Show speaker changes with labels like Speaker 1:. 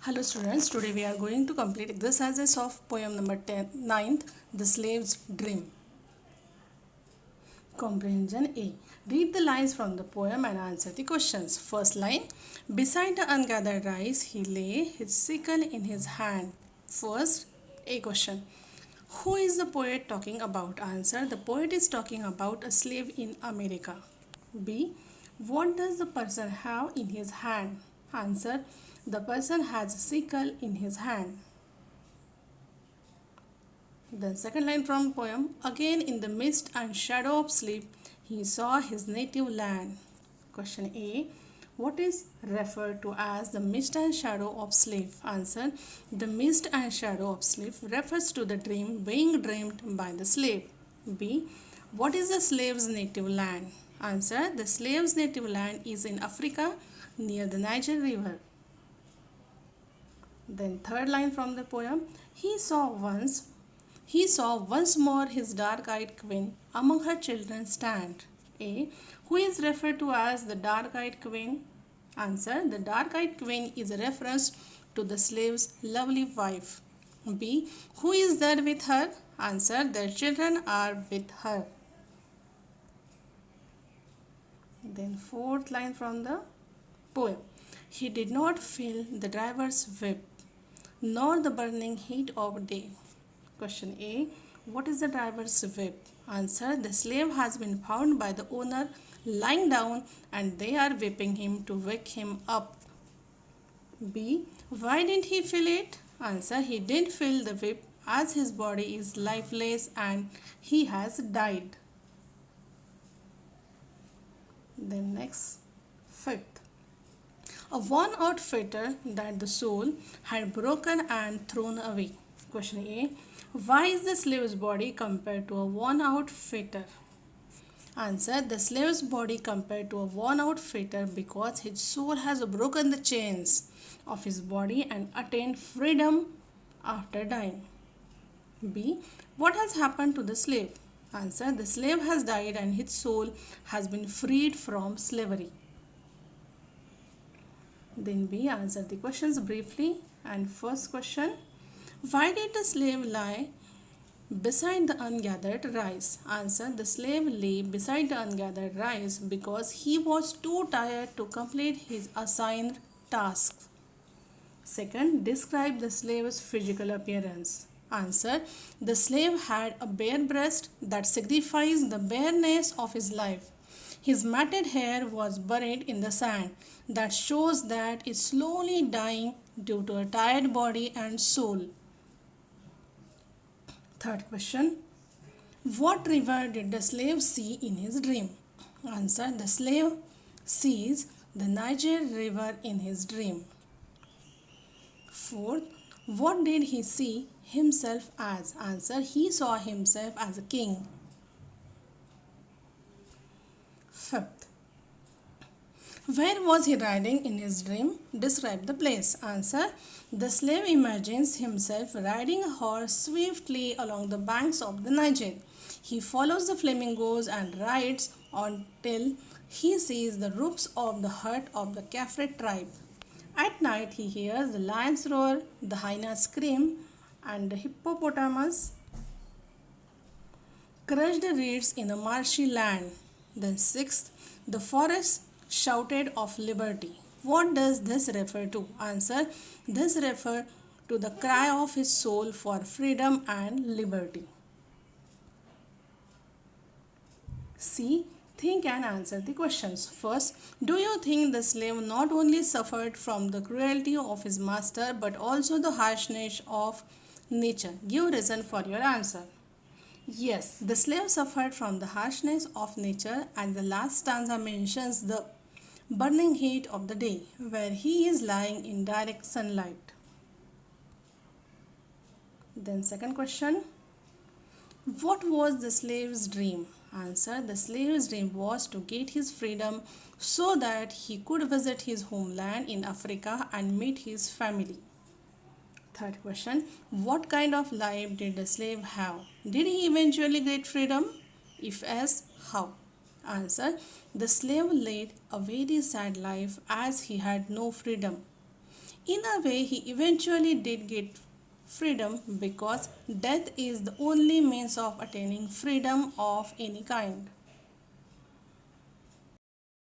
Speaker 1: Hello students, today we are going to complete exercises of poem number 10, ninth, The Slave's Dream. Comprehension A. Read the lines from the poem and answer the questions. First line, beside the ungathered rice, he lay his sickle in his hand. First, A question. Who is the poet talking about? Answer, the poet is talking about a slave in America. B. What does the person have in his hand? Answer, the person has a sickle in his hand. The second line from poem, again in the mist and shadow of sleep, he saw his native land. Question A. What is referred to as the mist and shadow of sleep? Answer. The mist and shadow of sleep refers to the dream being dreamed by the slave. B. What is the slave's native land? Answer. The slave's native land is in Africa near the Niger River. Then third line from the poem, he saw once more his dark-eyed queen among her children stand. A. Who is referred to as the dark-eyed queen? Answer. The dark-eyed queen is a reference to the slave's lovely wife. B. Who is there with her? Answer. Their children are with her. Then fourth line from the poem. He did not feel the driver's whip, nor the burning heat of day. Question A. What is the driver's whip? Answer. The slave has been found by the owner lying down and they are whipping him to wake him up. B. Why didn't he feel it? Answer. He didn't feel the whip as his body is lifeless and he has died. Then next, fifth. A worn-out fetter that the soul had broken and thrown away. Question A. Why is the slave's body compared to a worn-out fetter? Answer. The slave's body compared to a worn-out fetter because his soul has broken the chains of his body and attained freedom after dying. B. What has happened to the slave? Answer. The slave has died and his soul has been freed from slavery. Then B. Answer the questions briefly. And first question, why did the slave lie beside the ungathered rice? Answer. The slave lay beside the ungathered rice because he was too tired to complete his assigned tasks. Second, describe the slave's physical appearance. Answer. The slave had a bare breast that signifies the bareness of his life. His matted hair was buried in the sand. That shows that it's slowly dying due to a tired body and soul. Third question. What river did the slave see in his dream? Answer. The slave sees the Niger River in his dream. Fourth, what did he see himself as? Answer. He saw himself as a king. Fifth, where was he riding in his dream? Describe the place. Answer. The slave imagines himself riding a horse swiftly along the banks of the Niger. He follows the flamingos and rides until he sees the roofs of the hut of the Kafre tribe. At night he hears the lions roar, the hyenas scream, and the hippopotamus crush the reeds in a marshy land. Then sixth, the forest shouted of liberty. What does this refer to? Answer. This refers to the cry of his soul for freedom and liberty. C. Think and answer the questions. First, do you think the slave not only suffered from the cruelty of his master but also the harshness of nature? Give reason for your answer. Yes, the slave suffered from the harshness of nature, and the last stanza mentions the burning heat of the day, where he is lying in direct sunlight. Then second question, what was the slave's dream? Answer. The slave's dream was to get his freedom so that he could visit his homeland in Africa and meet his family. Third question, what kind of life did the slave have? Did he eventually get freedom? If yes, how? Answer, the slave led a very sad life as he had no freedom. In a way, he eventually did get freedom because death is the only means of attaining freedom of any kind.